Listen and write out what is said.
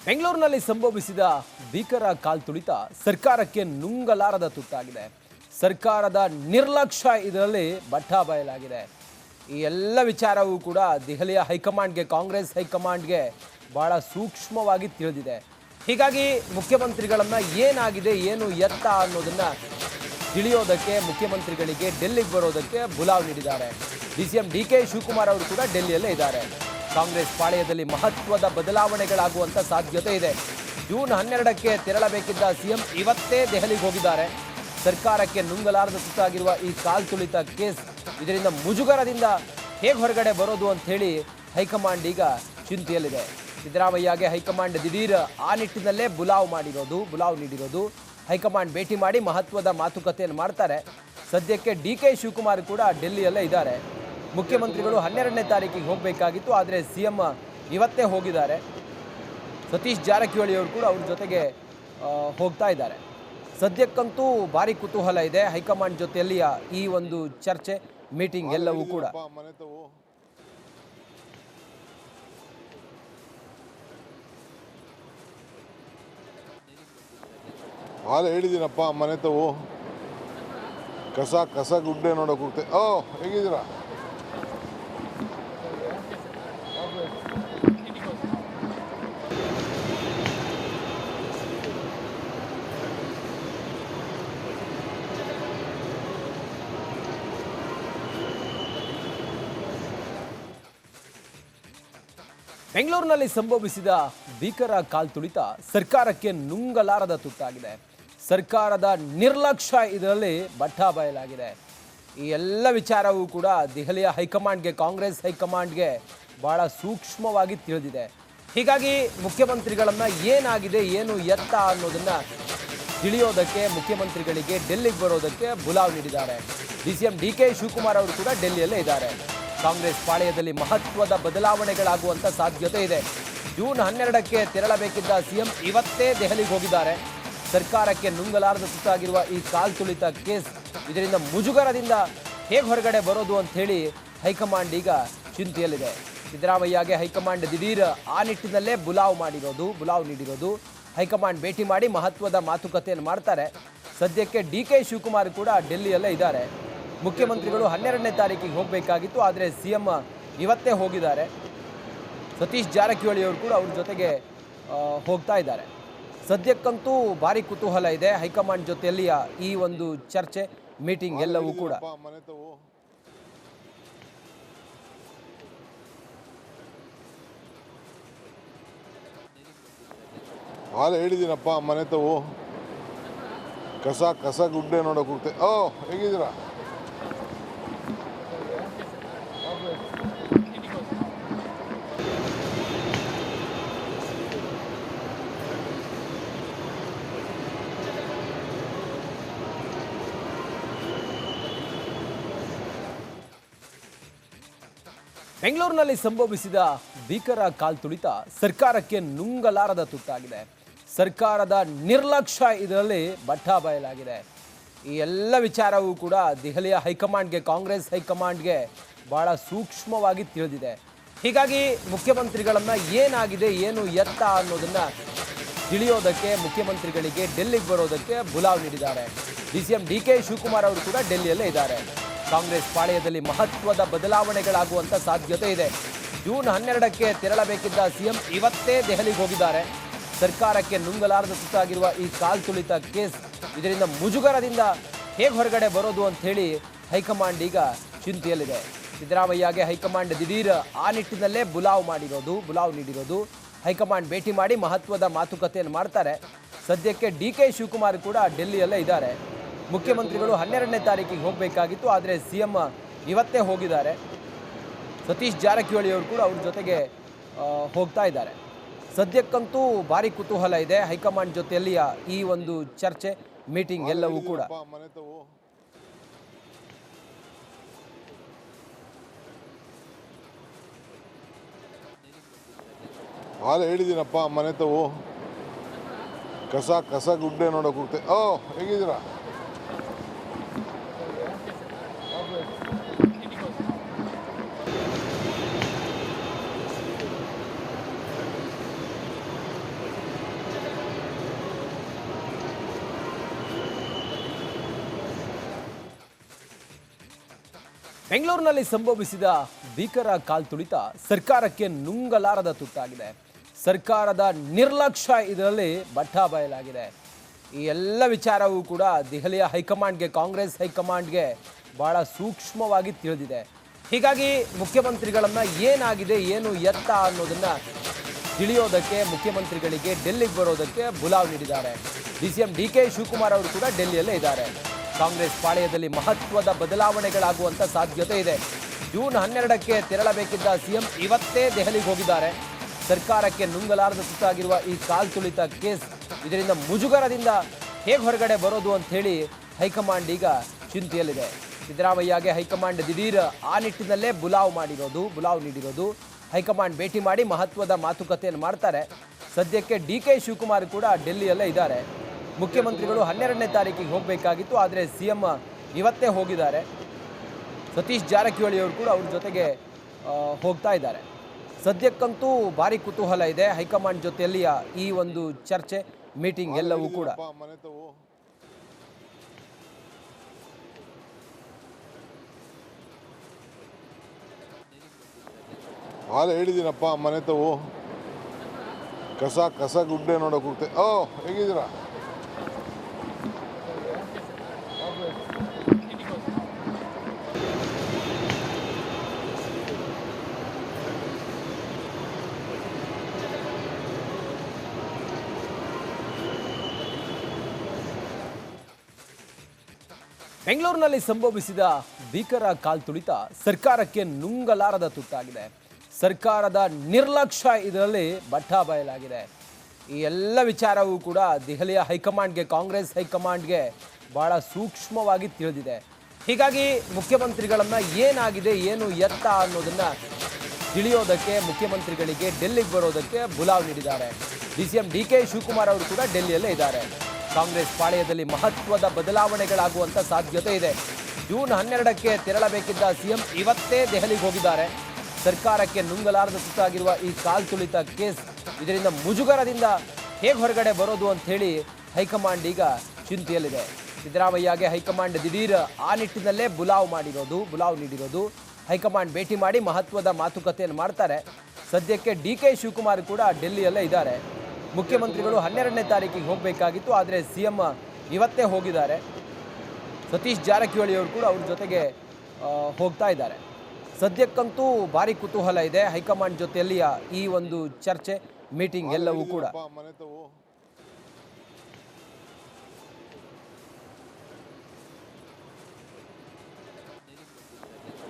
ಬೆಂಗಳೂರಿನಲ್ಲಿ ಸಂಭವಿಸಿದ ಭೀಕರ ಕಾಲ್ತುಳಿತ ಸರ್ಕಾರಕ್ಕೆ ನುಂಗಲಾರದ ತುತ್ತಾಗಿದೆ. ಸರ್ಕಾರದ ನಿರ್ಲಕ್ಷ್ಯ ಇದರಲ್ಲಿ ಬಯಲಾಗಿದೆ. ಈ ಎಲ್ಲ ವಿಚಾರವೂ ಕೂಡ ದೆಹಲಿಯ ಹೈಕಮಾಂಡ್ಗೆ, ಕಾಂಗ್ರೆಸ್ ಹೈಕಮಾಂಡ್ಗೆ ಬಹಳ ಸೂಕ್ಷ್ಮವಾಗಿ ತಿಳಿದಿದೆ. ಹೀಗಾಗಿ ಮುಖ್ಯಮಂತ್ರಿಗಳನ್ನ ಏನಾಗಿದೆ, ಏನು ಎತ್ತ ಅನ್ನೋದನ್ನ ತಿಳಿಯೋದಕ್ಕೆ ಮುಖ್ಯಮಂತ್ರಿಗಳಿಗೆ ಡೆಲ್ಲಿಗೆ ಬರೋದಕ್ಕೆ ಬುಲಾವ್ ನೀಡಿದ್ದಾರೆ. ಡಿಸಿಎಂ ಡಿಕೆ ಶಿವಕುಮಾರ್ ಅವರು ಕೂಡ ಡೆಲ್ಲಿಯಲ್ಲೇ ಇದ್ದಾರೆ. ಕಾಂಗ್ರೆಸ್ ಪಾಳೆಯದಲ್ಲಿ ಮಹತ್ವದ ಬದಲಾವಣೆಗಳಾಗುವಂತ ಸಾಧ್ಯತೆ ಇದೆ. ಜೂನ್ 12ಕ್ಕೆ ತೆರಳಬೇಕಿದ್ದ ಸಿಎಂ ಇವತ್ತೇ ದೆಹಲಿಗೆ ಹೋಗಿದ್ದಾರೆ. ಸರ್ಕಾರಕ್ಕೆ ನುಂಗಲಾರದ ತುತ್ತಾಗಿರುವ ಈ ಕಾಲ್ತುಳಿತ ಕೇಸ್, ಇದರಿಂದ ಮುಜುಗರದಿಂದ ಹೇಗೆ ಹೊರಗಡೆ ಬರೋದು ಅಂತ ಹೇಳಿ ಹೈಕಮಾಂಡ್ ಈಗ ಚಿಂತೆಯಲ್ಲಿದೆ. ಸಿದ್ದರಾಮಯ್ಯಗೆ ಹೈಕಮಾಂಡ್ ದಿಢೀರ್ ಆ ನಿಟ್ಟಿನಲ್ಲೇ ಬುಲಾವ್ ನೀಡಿರೋದು. ಹೈಕಮಾಂಡ್ ಭೇಟಿ ಮಾಡಿ ಮಹತ್ವದ ಮಾತುಕತೆಯನ್ನು ಮಾಡ್ತಾರೆ. ಸದ್ಯಕ್ಕೆ ಡಿಕೆ ಶಿವಕುಮಾರ್ ಕೂಡ ಡೆಲ್ಲಿಯಲ್ಲೇ ಇದ್ದಾರೆ. ಮುಖ್ಯಮಂತ್ರಿಗಳು 12ನೇ ತಾರೀಕಿಗೆ ಹೋಗಬೇಕಾಗಿತ್ತು, ಆದರೆ ಸಿಎಂ ಇವತ್ತೇ ಹೋಗಿದ್ದಾರೆ. ಸತೀಶ್ ಜಾರಕಿಹೊಳಿ ಅವರು ಕೂಡ ಅವ್ರ ಜೊತೆಗೆ ಹೋಗ್ತಾ ಇದ್ದಾರೆ. ಸದ್ಯಕ್ಕಂತೂ ಭಾರಿ ಕುತೂಹಲ ಇದೆ ಹೈಕಮಾಂಡ್ ಜೊತೆಯಲ್ಲಿಯ ಈ ಒಂದು ಚರ್ಚೆ, ಮೀಟಿಂಗ್ ಎಲ್ಲವೂ ಕೂಡ. ಹಾಲು ಹೇಳಿದ್ದೀನಪ್ಪ, ಮನೆ ತವು ಕಸ ಗುಡ್ಡೆ ನೋಡೋಕೆ ಹೋಗ್ತೆ. ಹೇಗಿದ್ದೀರಾ? ಬೆಂಗಳೂರಿನಲ್ಲಿ ಸಂಭವಿಸಿದ ಭೀಕರ ಕಾಲ್ತುಳಿತ ಸರ್ಕಾರಕ್ಕೆ ನುಂಗಲಾರದ ತುತ್ತಾಗಿದೆ. ಸರ್ಕಾರದ ನಿರ್ಲಕ್ಷ್ಯ ಇದರಲ್ಲಿ ಬಯಲಾಗಿದೆ. ಈ ಎಲ್ಲ ವಿಚಾರವೂ ಕೂಡ ದೆಹಲಿಯ ಹೈಕಮಾಂಡ್ಗೆ, ಕಾಂಗ್ರೆಸ್ ಹೈಕಮಾಂಡ್ಗೆ ಬಹಳ ಸೂಕ್ಷ್ಮವಾಗಿ ತಿಳಿದಿದೆ. ಹೀಗಾಗಿ ಮುಖ್ಯಮಂತ್ರಿಗಳನ್ನ ಏನಾಗಿದೆ, ಏನು ಎತ್ತ ಅನ್ನೋದನ್ನ ತಿಳಿಯೋದಕ್ಕೆ ಮುಖ್ಯಮಂತ್ರಿಗಳಿಗೆ ಡೆಲ್ಲಿಗೆ ಬರೋದಕ್ಕೆ ಬುಲಾವ್ ನೀಡಿದ್ದಾರೆ. ಡಿಸಿಎಂ ಡಿಕೆ ಶಿವಕುಮಾರ್ ಅವರು ಕೂಡ ಡೆಲ್ಲಿಯಲ್ಲೇ ಇದ್ದಾರೆ. ಕಾಂಗ್ರೆಸ್ ಪಾಳೆಯದಲ್ಲಿ ಮಹತ್ವದ ಬದಲಾವಣೆಗಳಾಗುವಂತ ಸಾಧ್ಯತೆ ಇದೆ. ಜೂನ್ 12ಕ್ಕೆ ತೆರಳಬೇಕಿದ್ದ ಸಿಎಂ ಇವತ್ತೇ ದೆಹಲಿಗೆ ಹೋಗಿದ್ದಾರೆ. ಸರ್ಕಾರಕ್ಕೆ ನುಂಗಲಾರದ ತುತ್ತಾಗಿರುವ ಈ ಕಾಲ್ತುಳಿತ ಕೇಸ್, ಇದರಿಂದ ಮುಜುಗರದಿಂದ ಹೇಗೆ ಹೊರಗಡೆ ಬರೋದು ಅಂತ ಹೇಳಿ ಹೈಕಮಾಂಡ್ ಈಗ ಚಿಂತೆಯಲ್ಲಿದೆ. ಸಿದ್ದರಾಮಯ್ಯಗೆ ಹೈಕಮಾಂಡ್ ದಿಢೀರ್ ಆ ನಿಟ್ಟಿನಲ್ಲೇ ಬುಲಾವ್ ನೀಡಿರೋದು. ಹೈಕಮಾಂಡ್ ಭೇಟಿ ಮಾಡಿ ಮಹತ್ವದ ಮಾತುಕತೆಯನ್ನು ಮಾಡ್ತಾರೆ. ಸದ್ಯಕ್ಕೆ ಡಿಕೆ ಶಿವಕುಮಾರ್ ಕೂಡ ಡೆಲ್ಲಿಯಲ್ಲೇ ಇದ್ದಾರೆ. ಮುಖ್ಯಮಂತ್ರಿಗಳು 12ನೇ ತಾರೀಕಿಗೆ ಹೋಗಬೇಕಾಗಿತ್ತು, ಆದರೆ ಸಿಎಂ ಇವತ್ತೇ ಹೋಗಿದ್ದಾರೆ. ಸತೀಶ್ ಜಾರಕಿಹೊಳಿ ಅವರು ಕೂಡ ಅವ್ರ ಜೊತೆಗೆ ಹೋಗ್ತಾ ಇದ್ದಾರೆ. ಸದ್ಯಕ್ಕಂತೂ ಭಾರಿ ಕುತೂಹಲ ಇದೆ ಹೈಕಮಾಂಡ್ ಜೊತೆಯಲ್ಲಿಯ ಈ ಒಂದು ಚರ್ಚೆ, ಮೀಟಿಂಗ್ ಎಲ್ಲವೂ ಕೂಡ. ಹಾಲು ಹೇಳಿದ್ದೀನಪ್ಪ, ಮನೆ ತವು ಕಸ ಗುಡ್ಡೆ ನೋಡೋಕೆ ಹೋಗ್ತೆ. ಹೇಗಿದ್ದೀರಾ? ಬೆಂಗಳೂರಿನಲ್ಲಿ ಸಂಭವಿಸಿದ ಭೀಕರ ಕಾಲ್ತುಳಿತ ಸರ್ಕಾರಕ್ಕೆ ನುಂಗಲಾರದ ತುತ್ತಾಗಿದೆ. ಸರ್ಕಾರದ ನಿರ್ಲಕ್ಷ್ಯ ಇದರಲ್ಲಿ ಬಯಲಾಗಿದೆ. ಈ ಎಲ್ಲ ವಿಚಾರವೂ ಕೂಡ ದೆಹಲಿಯ ಹೈಕಮಾಂಡ್ಗೆ, ಕಾಂಗ್ರೆಸ್ ಹೈಕಮಾಂಡ್ಗೆ ಬಹಳ ಸೂಕ್ಷ್ಮವಾಗಿ ತಿಳಿದಿದೆ. ಹೀಗಾಗಿ ಮುಖ್ಯಮಂತ್ರಿಗಳನ್ನ ಏನಾಗಿದೆ, ಏನು ಎತ್ತ ಅನ್ನೋದನ್ನ ತಿಳಿಯೋದಕ್ಕೆ ಮುಖ್ಯಮಂತ್ರಿಗಳಿಗೆ ಡೆಲ್ಲಿಗೆ ಬರೋದಕ್ಕೆ ಬುಲಾವ್ ನೀಡಿದ್ದಾರೆ. ಡಿಸಿಎಂ ಡಿಕೆ ಶಿವಕುಮಾರ್ ಅವರು ಕೂಡ ಡೆಲ್ಲಿಯಲ್ಲೇ ಇದ್ದಾರೆ. ಕಾಂಗ್ರೆಸ್ ಪಾಳೆಯದಲ್ಲಿ ಮಹತ್ವದ ಬದಲಾವಣೆಗಳಾಗುವಂತ ಸಾಧ್ಯತೆ ಇದೆ. ಜೂನ್ 12ಕ್ಕೆ ತೆರಳಬೇಕಿದ್ದ ಸಿಎಂ ಇವತ್ತೇ ದೆಹಲಿಗೆ ಹೋಗಿದ್ದಾರೆ. ಸರ್ಕಾರಕ್ಕೆ ನುಂಗಲಾರದ ತುತ್ತಾಗಿರುವ ಈ ಕಾಲ್ತುಳಿತ ಕೇಸ್, ಇದರಿಂದ ಮುಜುಗರದಿಂದ ಹೇಗೆ ಹೊರಗಡೆ ಬರೋದು ಅಂತ ಹೇಳಿ ಹೈಕಮಾಂಡ್ ಈಗ ಚಿಂತೆಯಲ್ಲಿದೆ. ಸಿದ್ದರಾಮಯ್ಯಗೆ ಹೈಕಮಾಂಡ್ ದಿಢೀರ್ ಆ ನಿಟ್ಟಿನಲ್ಲೇ ಬುಲಾವ್ ನೀಡಿರೋದು. ಹೈಕಮಾಂಡ್ ಭೇಟಿ ಮಾಡಿ ಮಹತ್ವದ ಮಾತುಕತೆಯನ್ನು ಮಾಡ್ತಾರೆ. ಸದ್ಯಕ್ಕೆ ಡಿಕೆ ಶಿವಕುಮಾರ್ ಕೂಡ ಡೆಲ್ಲಿಯಲ್ಲೇ ಇದ್ದಾರೆ. ಮುಖ್ಯಮಂತ್ರಿಗಳು 12ನೇ ತಾರೀಕಿಗೆ ಹೋಗಬೇಕಾಗಿತ್ತು, ಆದರೆ ಸಿಎಂ ಇವತ್ತೇ ಹೋಗಿದ್ದಾರೆ. ಸತೀಶ್ ಜಾರಕಿಹೊಳಿ ಅವರು ಕೂಡ ಅವ್ರ ಜೊತೆಗೆ ಹೋಗ್ತಾ ಇದ್ದಾರೆ. ಸದ್ಯಕ್ಕಂತೂ ಭಾರಿ ಕುತೂಹಲ ಇದೆ ಹೈಕಮಾಂಡ್ ಜೊತೆಯಲ್ಲಿಯ ಈ ಒಂದು ಚರ್ಚೆ, ಮೀಟಿಂಗ್ ಎಲ್ಲವೂ ಕೂಡ. ಹಾಲು ಹೇಳಿದ್ದೀನಪ್ಪ, ಮನೆ ತವು ಕಸ ಗುಡ್ಡೆ ನೋಡೋಕೆ ಹೋಗ್ತೆ. ಹೇಗಿದ್ದೀರಾ? ಬೆಂಗಳೂರಿನಲ್ಲಿ ಸಂಭವಿಸಿದ ಭೀಕರ ಕಾಲ್ತುಳಿತ ಸರ್ಕಾರಕ್ಕೆ ನುಂಗಲಾರದ ತುತ್ತಾಗಿದೆ. ಸರ್ಕಾರದ ನಿರ್ಲಕ್ಷ್ಯ ಇದರಲ್ಲಿ ಬಯಲಾಗಿದೆ. ಈ ಎಲ್ಲ ವಿಚಾರವೂ ಕೂಡ ದೆಹಲಿಯ ಹೈಕಮಾಂಡ್ಗೆ, ಕಾಂಗ್ರೆಸ್ ಹೈಕಮಾಂಡ್ಗೆ ಬಹಳ ಸೂಕ್ಷ್ಮವಾಗಿ ತಿಳಿದಿದೆ. ಹೀಗಾಗಿ ಮುಖ್ಯಮಂತ್ರಿಗಳನ್ನ ಏನಾಗಿದೆ, ಏನು ಎತ್ತ ಅನ್ನೋದನ್ನ ತಿಳಿಯೋದಕ್ಕೆ ಮುಖ್ಯಮಂತ್ರಿಗಳಿಗೆ ಡೆಲ್ಲಿಗೆ ಬರೋದಕ್ಕೆ ಬುಲಾವ್ ನೀಡಿದ್ದಾರೆ. ಡಿಸಿಎಂ ಡಿಕೆ ಶಿವಕುಮಾರ್ ಅವರು ಕೂಡ ಡೆಲ್ಲಿಯಲ್ಲೇ ಇದ್ದಾರೆ. ಕಾಂಗ್ರೆಸ್ ಪಾಳೆಯದಲ್ಲಿ ಮಹತ್ವದ ಬದಲಾವಣೆಗಳಾಗುವಂಥ ಸಾಧ್ಯತೆ ಇದೆ. ಜೂನ್ 12ಕ್ಕೆ ತೆರಳಬೇಕಿದ್ದ ಸಿಎಂ ಇವತ್ತೇ ದೆಹಲಿಗೆ ಹೋಗಿದ್ದಾರೆ. ಸರ್ಕಾರಕ್ಕೆ ನುಂಗಲಾರದ ತುತ್ತಾಗಿರುವ ಈ ಕಾಲ್ತುಳಿತ ಕೇಸ್, ಇದರಿಂದ ಮುಜುಗರದಿಂದ ಹೇಗೆ ಹೊರಗಡೆ ಬರೋದು ಅಂತ ಹೇಳಿ ಹೈಕಮಾಂಡ್ ಈಗ ಚಿಂತೆಯಲ್ಲಿದೆ. ಸಿದ್ದರಾಮಯ್ಯಗೆ ಹೈಕಮಾಂಡ್ ದಿಢೀರ್ ಆ ನಿಟ್ಟಿನಲ್ಲೇ ಬುಲಾವ್ ನೀಡಿರೋದು. ಹೈಕಮಾಂಡ್ ಭೇಟಿ ಮಾಡಿ ಮಹತ್ವದ ಮಾತುಕತೆಯನ್ನು ಮಾಡ್ತಾರೆ. ಸದ್ಯಕ್ಕೆ ಡಿಕೆ ಶಿವಕುಮಾರ್ ಕೂಡ ಡೆಲ್ಲಿಯಲ್ಲೇ ಇದ್ದಾರೆ. ಮುಖ್ಯಮಂತ್ರಿಗಳು 12ನೇ ತಾರೀಕಿಗೆ ಹೋಗಬೇಕಾಗಿತ್ತು, ಆದರೆ ಸಿಎಂ ಇವತ್ತೇ ಹೋಗಿದ್ದಾರೆ. ಸತೀಶ್ ಜಾರಕಿಹೊಳಿ ಅವರು ಕೂಡ ಅವ್ರ ಜೊತೆಗೆ ಹೋಗ್ತಾ ಇದ್ದಾರೆ. ಸದ್ಯಕ್ಕಂತೂ ಭಾರಿ ಕುತೂಹಲ ಇದೆ ಹೈಕಮಾಂಡ್ ಜೊತೆಯಲ್ಲಿ ಈ ಒಂದು ಚರ್ಚೆ, ಮೀಟಿಂಗ್ ಎಲ್ಲವೂ ಕೂಡ. ಭಾಳ ಹೇಳಿದ್ದೀನಪ್ಪ ಮನೆ ತವು ಕಸ ಗುಡ್ಡೆ ನೋಡೋಕೆ ಹೋಗ್ತೆ. ಹೇಗಿದ್ದೀರಾ? ಬೆಂಗಳೂರಿನಲ್ಲಿ ಸಂಭವಿಸಿದ ಭೀಕರ ಕಾಲ್ತುಳಿತ ಸರ್ಕಾರಕ್ಕೆ ನುಂಗಲಾರದ ತುತ್ತಾಗಿದೆ. ಸರ್ಕಾರದ ನಿರ್ಲಕ್ಷ್ಯ ಇದರಲ್ಲಿ ಬಯಲಾಗಿದೆ. ಈ ಎಲ್ಲ ವಿಚಾರವೂ ಕೂಡ ದೆಹಲಿಯ ಹೈಕಮಾಂಡ್ಗೆ, ಕಾಂಗ್ರೆಸ್ ಹೈಕಮಾಂಡ್ಗೆ ಬಹಳ ಸೂಕ್ಷ್ಮವಾಗಿ ತಿಳಿದಿದೆ. ಹೀಗಾಗಿ ಮುಖ್ಯಮಂತ್ರಿಗಳನ್ನ ಏನಾಗಿದೆ, ಏನು ಎತ್ತ ಅನ್ನೋದನ್ನ ತಿಳಿಯೋದಕ್ಕೆ ಮುಖ್ಯಮಂತ್ರಿಗಳಿಗೆ ಡೆಲ್ಲಿಗೆ ಬರೋದಕ್ಕೆ ಬುಲಾವ್ ನೀಡಿದ್ದಾರೆ. ಡಿಸಿಎಂ ಡಿಕೆ ಶಿವಕುಮಾರ್ ಅವರು ಕೂಡ ಡೆಲ್ಲಿಯಲ್ಲೇ ಇದ್ದಾರೆ. ಕಾಂಗ್ರೆಸ್ ಪಾಳೆಯದಲ್ಲಿ ಮಹತ್ವದ ಬದಲಾವಣೆಗಳಾಗುವಂಥ ಸಾಧ್ಯತೆ ಇದೆ. ಜೂನ್ 12ಕ್ಕೆ ತೆರಳಬೇಕಿದ್ದ ಸಿಎಂ ಇವತ್ತೇ ದೆಹಲಿಗೆ ಹೋಗಿದ್ದಾರೆ. ಸರ್ಕಾರಕ್ಕೆ ನುಂಗಲಾರದ ತುತ್ತಾಗಿರುವ ಈ ಕಾಲ್ತುಳಿತ ಕೇಸ್, ಇದರಿಂದ ಮುಜುಗರದಿಂದ ಹೇಗೆ ಹೊರಗಡೆ ಬರೋದು ಅಂತ ಹೇಳಿ ಹೈಕಮಾಂಡ್ ಈಗ ಚಿಂತೆಯಲ್ಲಿದೆ. ಸಿದ್ದರಾಮಯ್ಯಗೆ ಹೈಕಮಾಂಡ್ ದಿಢೀರ್ ಆ ನಿಟ್ಟಿನಲ್ಲೇ ಬುಲಾವ್ ನೀಡಿರೋದು. ಹೈಕಮಾಂಡ್ ಭೇಟಿ ಮಾಡಿ ಮಹತ್ವದ ಮಾತುಕತೆಯನ್ನು ಮಾಡ್ತಾರೆ. ಸದ್ಯಕ್ಕೆ ಡಿಕೆ ಶಿವಕುಮಾರ್ ಕೂಡ ಡೆಲ್ಲಿಯಲ್ಲೇ ಇದ್ದಾರೆ. ಮುಖ್ಯಮಂತ್ರಿಗಳು 12ನೇ ತಾರೀಕಿಗೆ ಹೋಗಬೇಕಾಗಿತ್ತು, ಆದರೆ ಸಿಎಂ ಇವತ್ತೇ ಹೋಗಿದ್ದಾರೆ. ಸತೀಶ್ ಜಾರಕಿಹೊಳಿ ಅವರು ಕೂಡ ಅವ್ರ ಜೊತೆಗೆ ಹೋಗ್ತಾ ಇದ್ದಾರೆ. ಸದ್ಯಕ್ಕಂತೂ ಭಾರಿ ಕುತೂಹಲ ಇದೆ ಹೈಕಮಾಂಡ್ ಜೊತೆಯಲ್ಲಿ ಈ ಒಂದು ಚರ್ಚೆ, ಮೀಟಿಂಗ್ ಎಲ್ಲವೂ ಕೂಡ. ಮನೆ ತವು